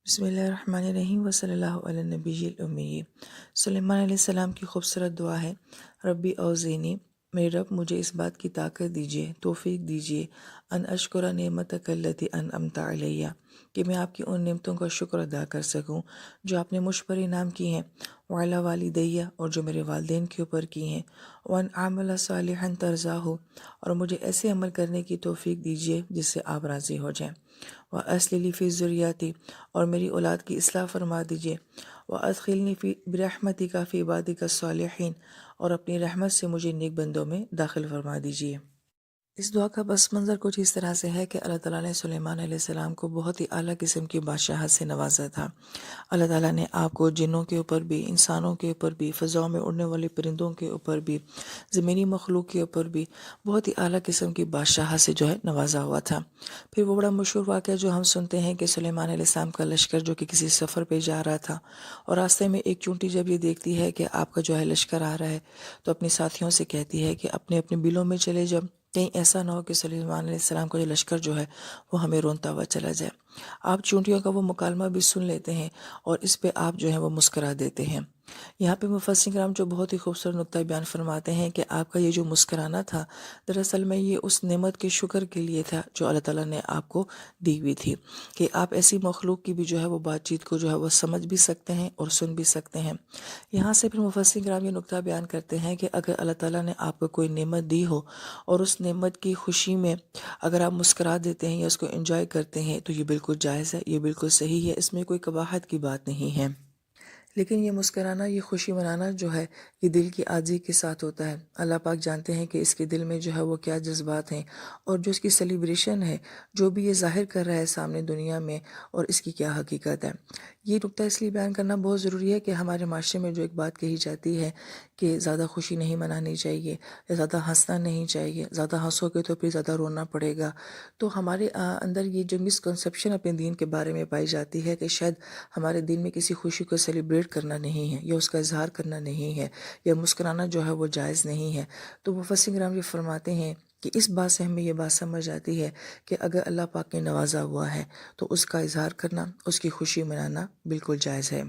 بسم اللہ الرحمن الرحیم وصلی اللہ علی نبی الامی۔ سلیمان علیہ السلام کی خوبصورت دعا ہے، ربی اوزینی، میرے رب مجھے اس بات کی طاقت دیجیے، توفیق دیجیے، ان اشکر نعمتک التی انعمت علیہ، کہ میں آپ کی ان نعمتوں کا شکر ادا کر سکوں جو آپ نے مجھ پر انعام کی ہیں، وعلی والدیہ، اور جو میرے والدین کے اوپر کی ہیں، وان اعمل صالحا ترضاہ، اور مجھے ایسے عمل کرنے کی توفیق دیجیے جس سے آپ راضی ہو جائیں، وَأَصْلِحْ فِي ذُرِّيَّتِي، اور میری اولاد کی اصلاح فرما دیجیے، وَأَدْخِلْنِي فِي بِرَحْمَتِكَ فِي عِبَادِكَ الصَّالِحِينَ، اور اپنی رحمت سے مجھے نیک بندوں میں داخل فرما دیجیے۔ اس دعا کا پس منظر کچھ اس طرح سے ہے کہ اللہ تعالیٰ نے سلیمان علیہ السلام کو بہت ہی اعلیٰ قسم کی بادشاہت سے نوازا تھا۔ اللہ تعالیٰ نے آپ کو جنوں کے اوپر بھی، انسانوں کے اوپر بھی، فضاؤں میں اڑنے والے پرندوں کے اوپر بھی، زمینی مخلوق کے اوپر بھی بہت ہی اعلیٰ قسم کی بادشاہت سے جو ہے نوازا ہوا تھا۔ پھر وہ بڑا مشہور واقعہ جو ہم سنتے ہیں کہ سلیمان علیہ السلام کا لشکر جو کہ کسی سفر پہ جا رہا تھا، اور راستے میں ایک چونٹی جب یہ دیکھتی ہے کہ آپ کا جو ہے لشکر آ رہا ہے، تو اپنے ساتھیوں سے کہتی ہے کہ اپنے اپنے بلوں میں چلے جب، کہیں ایسا نہ ہو کہ سلیمان علیہ السلام کا جو لشکر جو ہے وہ ہمیں رونتا ہوا چلا جائے۔ آپ چونٹیوں کا وہ مکالمہ بھی سن لیتے ہیں اور اس پہ آپ جو ہے وہ مسکرا دیتے ہیں۔ یہاں پہ مفسرین کرام جو بہت ہی خوبصورت نقطہ بیان فرماتے ہیں کہ آپ کا یہ جو مسکرانا تھا، دراصل میں یہ اس نعمت کے شکر کے لیے تھا جو اللہ تعالیٰ نے آپ کو دی ہوئی تھی، کہ آپ ایسی مخلوق کی بھی جو ہے وہ بات چیت کو جو ہے وہ سمجھ بھی سکتے ہیں اور سن بھی سکتے ہیں۔ یہاں سے پھر مفسرین کرام یہ نقطہ بیان کرتے ہیں کہ اگر اللہ تعالیٰ نے آپ کو کوئی نعمت دی ہو اور اس نعمت کی خوشی میں اگر آپ مسکرا دیتے ہیں یا اس کو انجوائے کرتے ہیں، تو یہ بالکل جائز ہے، یہ بالکل صحیح ہے، اس میں کوئی قباحت کی بات نہیں ہے۔ لیکن یہ مسکرانا، یہ خوشی منانا جو ہے، یہ دل کی عاجزی کے ساتھ ہوتا ہے۔ اللہ پاک جانتے ہیں کہ اس کے دل میں جو ہے وہ کیا جذبات ہیں، اور جو اس کی سیلیبریشن ہے، جو بھی یہ ظاہر کر رہا ہے سامنے دنیا میں، اور اس کی کیا حقیقت ہے۔ یہ نقطہ اس لیے بیان کرنا بہت ضروری ہے کہ ہمارے معاشرے میں جو ایک بات کہی جاتی ہے کہ زیادہ خوشی نہیں منانی چاہیے، یا زیادہ ہنسنا نہیں چاہیے، زیادہ ہنسو گے تو پھر زیادہ رونا پڑے گا، تو ہمارے اندر یہ جو مسکنسیپشن اپنے دین کے بارے میں پائی جاتی ہے کہ شاید ہمارے دین میں کسی خوشی کو سیلیبریٹ کرنا نہیں ہے، یا اس کا اظہار کرنا نہیں ہے، یا مسکرانا جو ہے وہ جائز نہیں ہے۔ تو مفسرین کرام یہ فرماتے ہیں کہ اس بات سے ہمیں یہ بات سمجھ آتی ہے کہ اگر اللہ پاک نے نوازا ہوا ہے تو اس کا اظہار کرنا، اس کی خوشی منانا بالکل جائز ہے۔